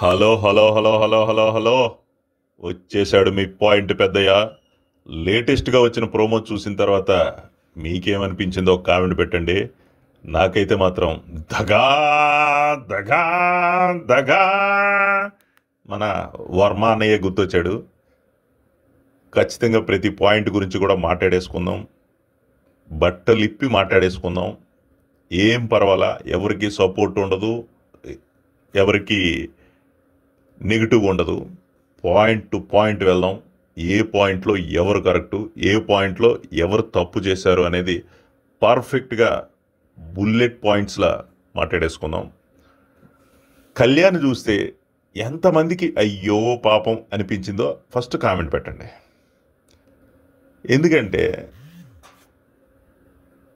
Hello hello hello hello hello hello వచ్చేసాడు మీ point పెద్దయ్య. లేటెస్ట్గా వచ్చిన ప్రోమో చూసిన తర్వాత మీకేమనిపించిందో ఒక కామెంట్ పెట్టండి. నాకైతే మాత్రం దగా దగా దగా మన వర్మ అన్నయ్య గుర్తొచ్చాడు. ఖచ్చితంగా ప్రతి పాయింట్ గురించి కూడా మాట్లాడేసుకుందాం, బట్టలిప్పి మాట్లాడేసుకుందాం. ఏం పర్వాలా, ఎవరికి సపోర్ట్ ఉండదు, ఎవరికి నెగిటివ్ ఉండదు. పాయింట్ టు పాయింట్ వెళ్దాం. ఏ పాయింట్లో ఎవరు కరెక్టు, ఏ పాయింట్లో ఎవరు తప్పు చేశారు అనేది పర్ఫెక్ట్గా బుల్లెట్ పాయింట్స్లా మాట్లాడేసుకుందాం. కళ్యాణ్ చూస్తే ఎంతమందికి అయ్యో పాపం అనిపించిందో ఫస్ట్ కామెంట్ పెట్టండి. ఎందుకంటే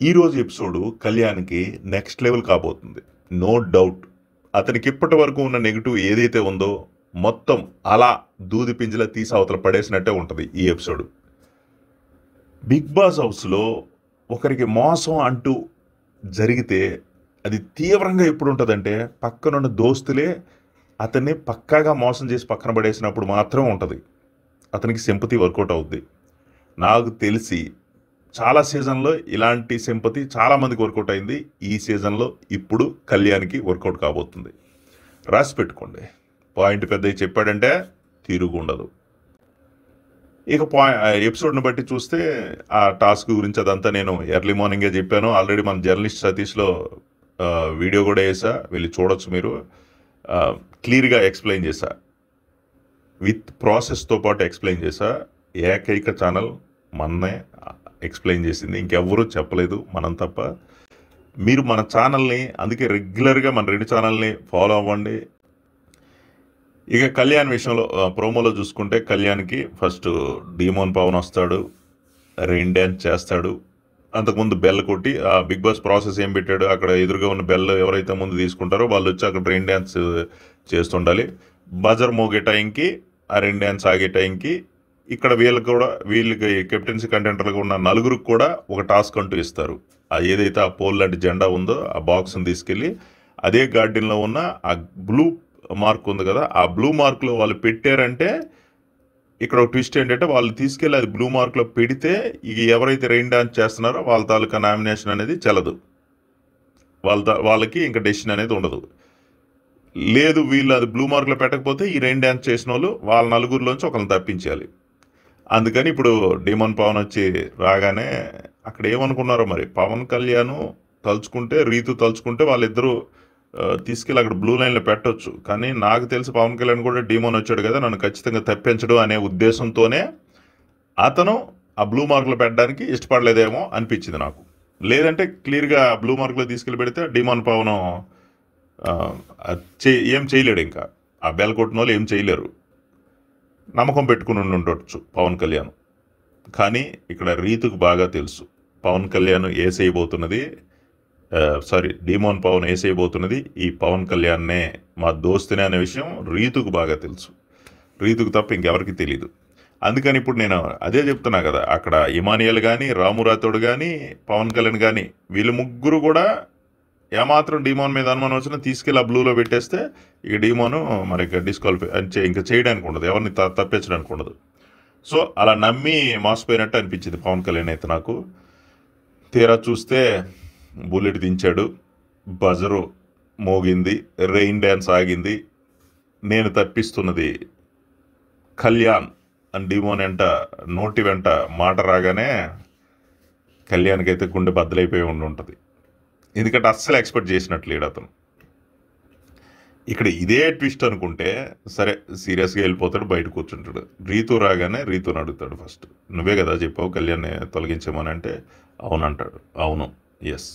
ఈరోజు ఎపిసోడు కళ్యాణ్కి నెక్స్ట్ లెవెల్ కాబోతుంది, నో డౌట్. అతనికి ఇప్పటి వరకు ఉన్న నెగిటివ్ ఏదైతే ఉందో మొత్తం అలా దూది పింజలా తీసి అవతల పడేసినట్టే ఉంటుంది ఈ ఎపిసోడ్. బిగ్ బాస్ హౌస్లో ఒకరికి మోసం అంటూ జరిగితే అది తీవ్రంగా ఎప్పుడు ఉంటుందంటే పక్కనున్న దోస్తులే అతన్ని పక్కాగా మోసం చేసి పక్కన పడేసినప్పుడు మాత్రం ఉంటుంది. అతనికి సింపతి వర్కౌట్ అవుద్ది. నాకు తెలిసి చాలా సీజన్లో ఇలాంటి సింపతి చాలామందికి వర్కౌట్ అయింది. ఈ సీజన్లో ఇప్పుడు కళ్యాణ్కి వర్కౌట్ కాబోతుంది. రాసి పెట్టుకోండి. పాయింట్ పెద్దగా చెప్పాడంటే తిరుగు ఉండదు. ఇక ఎపిసోడ్ని బట్టి చూస్తే ఆ టాస్క్ గురించి అదంతా నేను ఎర్లీ మార్నింగే చెప్పాను. ఆల్రెడీ మన జర్నలిస్ట్ సతీష్లో వీడియో కూడా వేసా, వెళ్ళి చూడొచ్చు మీరు. క్లియర్గా ఎక్స్ప్లెయిన్ చేశా, విత్ ప్రాసెస్తో పాటు ఎక్స్ప్లెయిన్ చేశా. ఏకైక ఛానల్ మననే ఎక్స్ప్లెయిన్ చేసింది, ఇంకెవ్వరూ చెప్పలేదు మనం తప్ప. మీరు మన ఛానల్ని అందుకే రెగ్యులర్గా మన రెండు ఛానల్ని ఫాలో అవ్వండి. ఇక కళ్యాణ్ విషయంలో ప్రోమోలో చూసుకుంటే కళ్యాణ్కి ఫస్ట్ డీమోన్ పవన్ వస్తాడు, రెయిన్ డ్యాన్స్ చేస్తాడు. అంతకుముందు బెల్ కొట్టి ఆ బిగ్ బాస్ ప్రాసెస్ ఏం పెట్టాడు, అక్కడ ఎదురుగా ఉన్న బెల్ ఎవరైతే ముందు తీసుకుంటారో వాళ్ళు వచ్చి అక్కడ రెయిన్ డ్యాన్స్ చేస్తుండాలి. బజర్ మోగే టైంకి ఆ రెయిన్ డ్యాన్స్ ఆగే టైంకి ఇక్కడ వీళ్ళకి కెప్టెన్సీ కంటెంటర్గా ఉన్న నలుగురికి కూడా ఒక టాస్క్ అంటూ ఇస్తారు. ఏదైతే ఆ పోల్ లాంటి జెండా ఉందో ఆ బాక్స్ని తీసుకెళ్ళి అదే గార్డెన్లో ఉన్న ఆ బ్లూ మార్క్ ఉంది కదా, ఆ బ్లూ మార్క్లో వాళ్ళు పెట్టారంటే ఇక్కడ ఒక ట్విస్ట్ ఏంటంటే వాళ్ళు తీసుకెళ్ళి అది బ్లూ మార్క్లో పెడితే ఇక ఎవరైతే రెయిన్ డాన్స్ చేస్తున్నారో వాళ్ళ తాలూకా నామినేషన్ అనేది చెల్లదు, వాళ్ళకి ఇంకా డెసిషన్ అనేది ఉండదు. లేదు వీళ్ళు అది బ్లూ మార్క్లో పెట్టకపోతే ఈ రెయిన్ డాన్స్ చేసిన వాళ్ళ నలుగురిలోంచి ఒకరిని తప్పించాలి. అందుకని ఇప్పుడు డీమన్ పవన్ వచ్చి రాగానే అక్కడ ఏమనుకున్నారో మరి, పవన్ కళ్యాణ్ తలుచుకుంటే రీతు తలుచుకుంటే వాళ్ళిద్దరూ తీసుకెళ్ళి అక్కడ బ్లూ లైన్లో పెట్టవచ్చు. కానీ నాకు తెలిసి పవన్ కళ్యాణ్ కూడా డీమోన్ వచ్చాడు కదా, నన్ను ఖచ్చితంగా తప్పించడం అనే ఉద్దేశంతోనే అతను ఆ బ్లూ మార్క్లో పెట్టడానికి ఇష్టపడలేదేమో అనిపించింది నాకు. లేదంటే క్లియర్గా బ్లూ మార్క్లో తీసుకెళ్ళి పెడితే డీమోన్ పవన్ ఏం చేయలేడు, ఇంకా ఆ బెల్ కొట్టిన వాళ్ళు ఏం చేయలేరు. నమ్మకం పెట్టుకుని ఉండొచ్చు పవన్ కళ్యాణ్. కానీ ఇక్కడ రీతుకు బాగా తెలుసు పవన్ కళ్యాణ్ ఏసేయబోతున్నది, డీమోన్ పవన్ వేసేయబోతున్నది ఈ పవన్ కళ్యాణ్నే, మా దోస్తునే అనే విషయం రీతుకు బాగా తెలుసు. రీతుకు తప్ప ఇంకెవరికి తెలియదు. అందుకని ఇప్పుడు నేను అదే చెప్తున్నా కదా, అక్కడ ఇమానియల్ కానీ రాము రాథోడ్ కానీ పవన్ కళ్యాణ్ కానీ వీళ్ళు ముగ్గురు కూడా ఏమాత్రం డీమోన్ మీద అనుమానం వచ్చినా తీసుకెళ్ళి ఆ బ్లూలో పెట్టేస్తే ఇక డీమోను మరి ఇక డిస్క్వాలిఫై ఇంకా చేయడానికి ఉండదు, ఎవరిని తప్పించడానికి ఉండదు. సో అలా నమ్మి మోసపోయినట్టు అనిపించింది పవన్ కళ్యాణ్ అయితే నాకు. తీరా చూస్తే బుల్లెట్ దించాడు, బజరు మోగింది, రెయిన్ డ్యాన్స్ ఆగింది. నేను తప్పిస్తున్నది కళ్యాణ్ అని డీమోన్ వెంట నోటి వెంట మాట రాగానే కళ్యాణ్కి అయితే గుండె బద్దలైపోయి ఉంటుంది. ఎందుకంటే అస్సలు ఎక్స్పెక్ట్ చేసినట్లేడు అతను. ఇక్కడ ఇదే ట్విస్ట్ అనుకుంటే సరే సీరియస్గా వెళ్ళిపోతాడు, బయట కూర్చుంటాడు. రీతు రాగానే రీతుని అడుగుతాడు, ఫస్ట్ నువ్వే కదా చెప్పావు కళ్యాణ్ని తొలగించామని అంటే అవునంటాడు. అవును, ఎస్.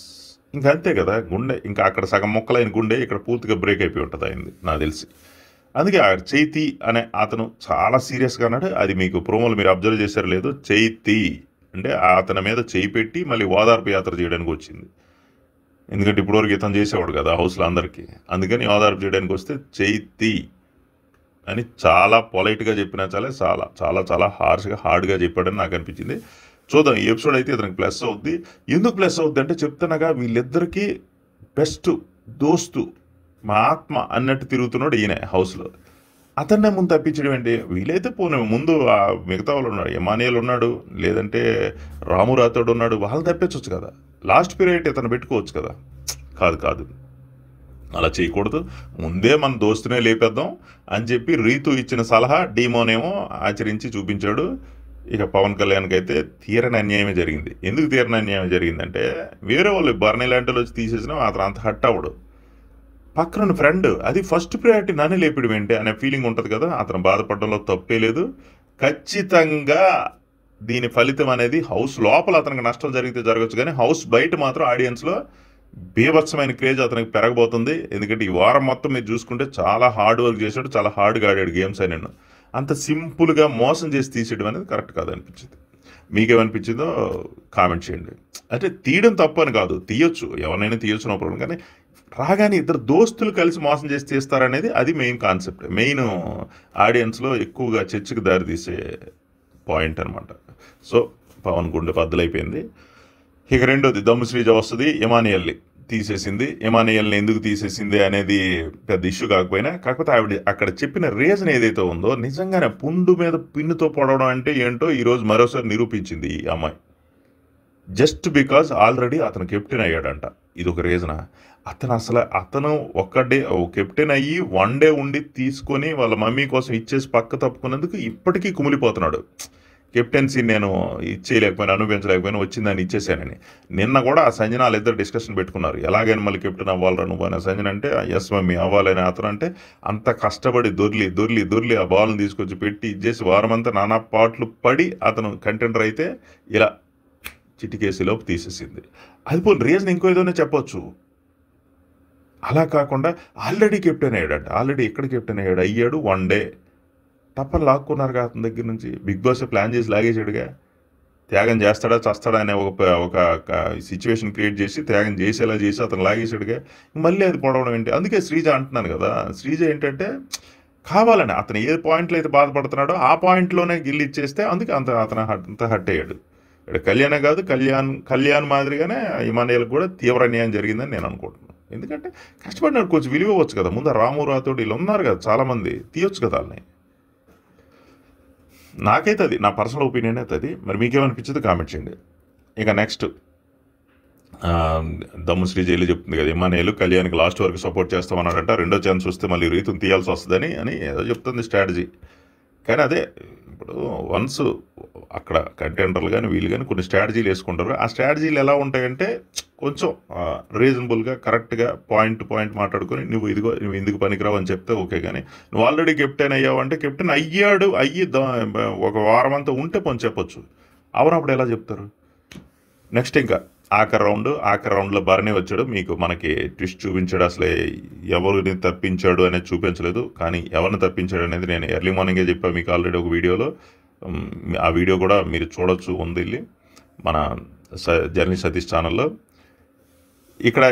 ఇంకా అంతే కదా, గుండె ఇంకా అక్కడ సగం మొక్కలైన గుండె ఇక్కడ పూర్తిగా బ్రేక్ అయిపోయి ఉంటుంది అయింది నాకు తెలిసి. అందుకే ఆ చైతి అనే అతను చాలా సీరియస్గా అన్నాడు. అది మీకు ప్రోమోలు మీరు అబ్జర్వ్ చేశారు లేదు, చైతి అంటే అతని మీద చేయి పెట్టి మళ్ళీ ఓదార్పు యాత్ర చేయడానికి వచ్చింది. ఎందుకంటే ఇప్పటివరకు ఇతను చేసేవాడు కదా హౌస్లో అందరికీ, అందుకని ఓదార్పు చేయడానికి వస్తే చైతి అని చాలా పొలైట్గా చెప్పినా చాలా చాలా చాలా చాలా హార్డ్గా చెప్పాడని నాకు అనిపించింది. చూద్దాం ఈ ఎపిసోడ్ అయితే ఇతనికి ప్లస్ అవుద్ది. ఎందుకు ప్లస్ అవుద్ది అంటే చెప్తున్నాగా, వీళ్ళిద్దరికీ బెస్ట్ దోస్తు మా ఆత్మ అన్నట్టు తిరుగుతున్నాడు ఈయన హౌస్లో. అతన్నే ముందు తప్పించడం ఏంటి? వీలైతే పోనీ ముందు మిగతా వాళ్ళు ఉన్నారు, ఎమానియల్ ఉన్నాడు, లేదంటే రాము రాథోడ్ ఉన్నాడు, వాళ్ళు తప్పించవచ్చు కదా. లాస్ట్ పీరియడ్ ఇతను పెట్టుకోవచ్చు కదా. కాదు కాదు, అలా చేయకూడదు, ముందే మన దోస్తునే లేపేద్దాం అని చెప్పి రీతు ఇచ్చిన సలహా డీమోనేమో ఆచరించి చూపించాడు. ఇక పవన్ కళ్యాణ్కి అయితే తీరని అన్యాయమే జరిగింది. ఎందుకు తీరని అన్యాయం జరిగిందంటే, వేరే వాళ్ళు బర్నీ లాంటి వాళ్ళు వచ్చి తీసేసినా అతను అంత హట్ అవ్వడు. పక్కన ఫ్రెండ్ అది ఫస్ట్ ప్రయారిటీ నన్ను లేపడం ఏంటి అనే ఫీలింగ్ ఉంటుంది కదా. అతను బాధపడడంలో తప్పే లేదు. ఖచ్చితంగా దీని ఫలితం అనేది హౌస్ లోపల అతనికి నష్టం జరిగితే జరగచ్చు, కానీ హౌస్ బయట మాత్రం ఆడియన్స్లో బీభత్సమైన క్రేజ్ అతనికి పెరగబోతుంది. ఎందుకంటే ఈ వారం మొత్తం మీరు చూసుకుంటే చాలా హార్డ్ వర్క్ చేశాడు, చాలా హార్డ్గా ఆడాడు గేమ్స్ అని. అంత సింపుల్గా మోసం చేసి తీసేయడం అనేది కరెక్ట్ కాదనిపించింది. మీకేమనిపించిందో కామెంట్ చేయండి. అంటే తీయడం తప్పు అని కాదు, తీయొచ్చు, ఎవరినైనా తీయొచ్చు, నో ప్రాబ్లం. కానీ రాగానే ఇద్దరు దోస్తులు కలిసి మోసం చేసి తీస్తారనేది అది మెయిన్ కాన్సెప్ట్, మెయిన్ ఆడియన్స్లో ఎక్కువగా చర్చకు దారితీసే పాయింట్ అనమాట. సో పవన్ గుండె బద్దలైపోయింది. ఇక రెండోది, దమ్ము శ్రీజ వస్తుంది, ఎమానియల్ని తీసేసింది. ఎమానియల్ని ఎందుకు తీసేసింది అనేది పెద్ద ఇష్యూ కాకపోతే ఆవిడ అక్కడ చెప్పిన రీజన్ ఏదైతే ఉందో నిజంగానే పుండు మీద పిన్నుతో పొడవడం అంటే ఏంటో ఈరోజు మరోసారి నిరూపించింది ఈ అమ్మాయి. జస్ట్ బికాజ్ ఆల్రెడీ అతను కెప్టెన్ అయ్యాడంట, ఇది ఒక రీజనా? అతను ఒక్కడే కెప్టెన్ అయ్యి 1 డే ఉండి తీసుకొని వాళ్ళ మమ్మీ కోసం ఇచ్చేసి పక్క తప్పుకున్నందుకు ఇప్పటికీ కుమిలిపోతున్నాడు. కెప్టెన్సీ నేను ఇచ్చేయలేకపోయినా, అనుభవించలేకపోయినా, వచ్చిందని ఇచ్చేసానని. నిన్న కూడా ఆ సంజన వాళ్ళిద్దరు డిస్కషన్ పెట్టుకున్నారు, ఎలాగైనా మళ్ళీ కెప్టెన్ అవ్వాలరా నువ్వు అని. సంజన అంటే ఎస్ మమ్మీ అవ్వాలని. అతను అంటే అంత కష్టపడి దొర్లి ఆ బాల్ని తీసుకొచ్చి పెట్టి ఇచ్చేసి వారమంతా నానా పాటలు పడి అతను కంటెండర్ అయితే ఇలా చిటికేసీలోపు తీసేసింది. అది పోనీ రీజన్ ఇంకో ఏదైనా చెప్పొచ్చు. అలా కాకుండా ఆల్రెడీ కెప్టెన్ అయ్యాడంట, ఆల్రెడీ ఎక్కడ కెప్టెన్ అయ్యాడు 1 డే తప్పని లాక్కున్నారుగా అతని దగ్గర నుంచి. బిగ్ బాస్ ప్లాన్ చేసి లాగేసాడుగా. త్యాగం చేస్తాడా చస్తాడా అనే ఒక సిచ్యువేషన్ క్రియేట్ చేసి త్యాగం చేసేలా చేసి అతను లాగేసాడుగా. మళ్ళీ అది పొడవడం ఏంటి? అందుకే శ్రీజ అంటున్నాను కదా, శ్రీజ ఏంటంటే కావాలని అతను ఏ పాయింట్లో అయితే బాధపడుతున్నాడో ఆ పాయింట్లోనే గిల్లి ఇచ్చేస్తే అందుకే అంత హట్ అయ్యాడు. ఇక్కడ కళ్యాణే కాదు, కళ్యాణ్ మాదిరిగానే ఇమానియల్కి కూడా తీవ్ర అన్యాయం జరిగిందని నేను అనుకుంటున్నాను. ఎందుకంటే కష్టపడినాడు, కొంచెం విలువ ఇవ్వచ్చు కదా. ముందు రాము రాథోడ్ వీళ్ళు ఉన్నారు కదా చాలామంది, తీయొచ్చు కదా వాళ్ళని. నాకైతే అది నా పర్సనల్ ఒపీనియన్ అయితే అది. మరి మీకేమనిపించింది కామెంట్ చేయండి. ఇక నెక్స్ట్ దమ్ము శ్రీజ వెళ్ళి చెప్తుంది కదా, ఇమానియల్ కళ్యాణ్కి లాస్ట్ వరకు సపోర్ట్ చేస్తామన్నాడంట, రెండో ఛాన్స్ వస్తే మళ్ళీ రీతుని తీయాల్సి వస్తుందని ఏదో చెప్తుంది స్ట్రాటజీ. కానీ అదే ఇప్పుడు వన్స్ అక్కడ కంటెండర్లు కానీ వీళ్ళు కానీ కొన్ని స్ట్రాటజీలు వేసుకుంటారు. ఆ స్ట్రాటజీలు ఎలా ఉంటాయంటే కొంచెం రీజనబుల్గా కరెక్ట్గా పాయింట్ మాట్లాడుకొని నువ్వు ఎందుకు పనికిరావు అని చెప్తే ఓకే. కానీ నువ్వు ఆల్రెడీ కెప్టెన్ అయ్యావు అంటే కెప్టెన్ అయ్యి ఒక వారం అంతా ఉంటే పని చెప్పొచ్చు. అవునప్పుడు ఎలా చెప్తారు? నెక్స్ట్ ఇంకా ఆఖరి రౌండ్లో బర్నీ వచ్చాడు. మనకి ట్విస్ట్ చూపించాడు, అసలు ఎవరిని తప్పించాడు అనేది చూపించలేదు. కానీ ఎవరిని తప్పించాడు అనేది నేను ఎర్లీ మార్నింగే చెప్పాను మీకు ఆల్రెడీ ఒక వీడియోలో. ఆ వీడియో కూడా మీరు చూడొచ్చు, ఉంది వెళ్ళి మన జర్నీ సతీష్ ఛానల్లో. ఇక్కడ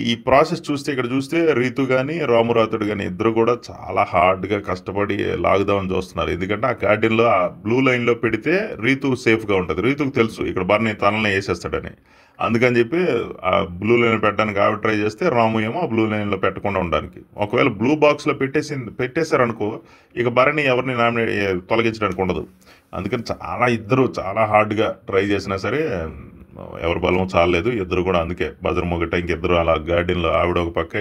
ఈ ప్రాసెస్ చూస్తే రీతు కానీ రాము రాథోడ్ కానీ ఇద్దరు కూడా చాలా హార్డ్గా కష్టపడి లాగుదామని చూస్తున్నారు. ఎందుకంటే ఆ గార్డెన్లో ఆ బ్లూ లైన్లో పెడితే రీతు సేఫ్గా ఉంటుంది. రీతుకు తెలుసు ఇక్కడ బర్నీ తనల్ని వేసేస్తాడని. అందుకని చెప్పి ఆ బ్లూ లైన్ పెట్టడానికి ఆవిడ ట్రై చేస్తే రాము ఏమో ఆ బ్లూ లైన్లో పెట్టకుండా ఉండడానికి. ఒకవేళ బ్లూ బాక్స్లో పెట్టేశారనుకో ఇక బర్నీ ఎవరిని తొలగించడానికి ఉండదు. అందుకని ఇద్దరు చాలా హార్డ్గా ట్రై చేసినా సరే ఎవరి బలం చాలలేదు. ఇద్దరు కూడా అందుకే బజరమొగట ఇంకిద్దరు అలా గార్డెన్లో ఆవిడ ఒక పక్క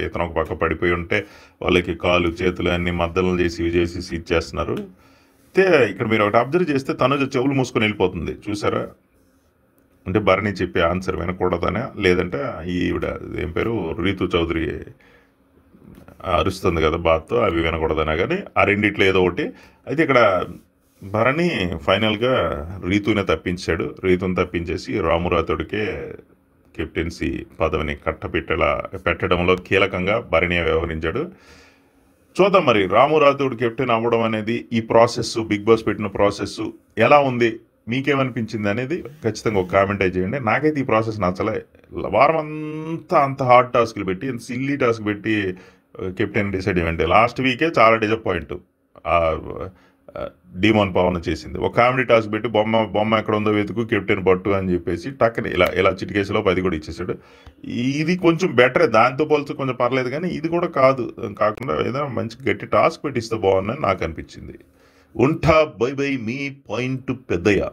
ఇతను ఒక పక్క పడిపోయి ఉంటే వాళ్ళకి కాలు చేతులు అన్ని మద్దలు చేసి ఇచ్చేస్తున్నారు. అయితే ఇక్కడ మీరు ఒకటి అబ్జర్వ్ చేస్తే తనుజ చెవులు మూసుకొని వెళ్ళిపోతుంది చూసారా. అంటే బర్నీ చెప్పే ఆన్సర్ వినకూడదనే, లేదంటే ఈవిడ ఏం పేరు రీతు చౌదరి అరుస్తుంది కదా బాత్తో, అవి వినకూడదనే. కానీ ఆ రెండిట్లో ఏదో ఒకటి. అయితే ఇక్కడ భరణి ఫైనల్గా రీతుని తప్పించేసి రాము రాథోడ్కే కెప్టెన్సీ పదవిని పెట్టడంలో కీలకంగా భరణి వ్యవహరించాడు. చూద్దాం మరి రాము రాథోడ్ కెప్టెన్ అవ్వడం అనేది ఈ ప్రాసెస్, బిగ్ బాస్ పెట్టిన ప్రాసెస్ ఎలా ఉంది, మీకేమనిపించింది అనేది ఖచ్చితంగా ఒక కామెంట్ చేయండి. నాకైతే ఈ ప్రాసెస్ నచ్చలే. వారం అంత హార్డ్ టాస్క్లు పెట్టి, సిల్లీ టాస్క్ పెట్టి కెప్టెన్ డిసైడ్ చేయండి. లాస్ట్ వీకే చాలా డిసప్పాయింట్. డీమాన్ పవన్ చేసింది. ఒక కామెడీ టాస్క్ పెట్టి బొమ్మ ఎక్కడ ఉందో వెతుకు కెప్టెన్ పట్టు అని చెప్పేసి టక్కని ఇలా చిటికేసేలోపు అది కూడా ఇచ్చేసాడు. ఇది కొంచెం బెటరే, దాంతో పోల్చి కొంచెం పర్లేదు, కానీ ఇది కూడా కాకుండా ఏదైనా మంచి గట్టి టాస్క్ పెట్టిస్తే బాగుందని నాకు అనిపించింది. ఉంటా, by by, me point Peddayya.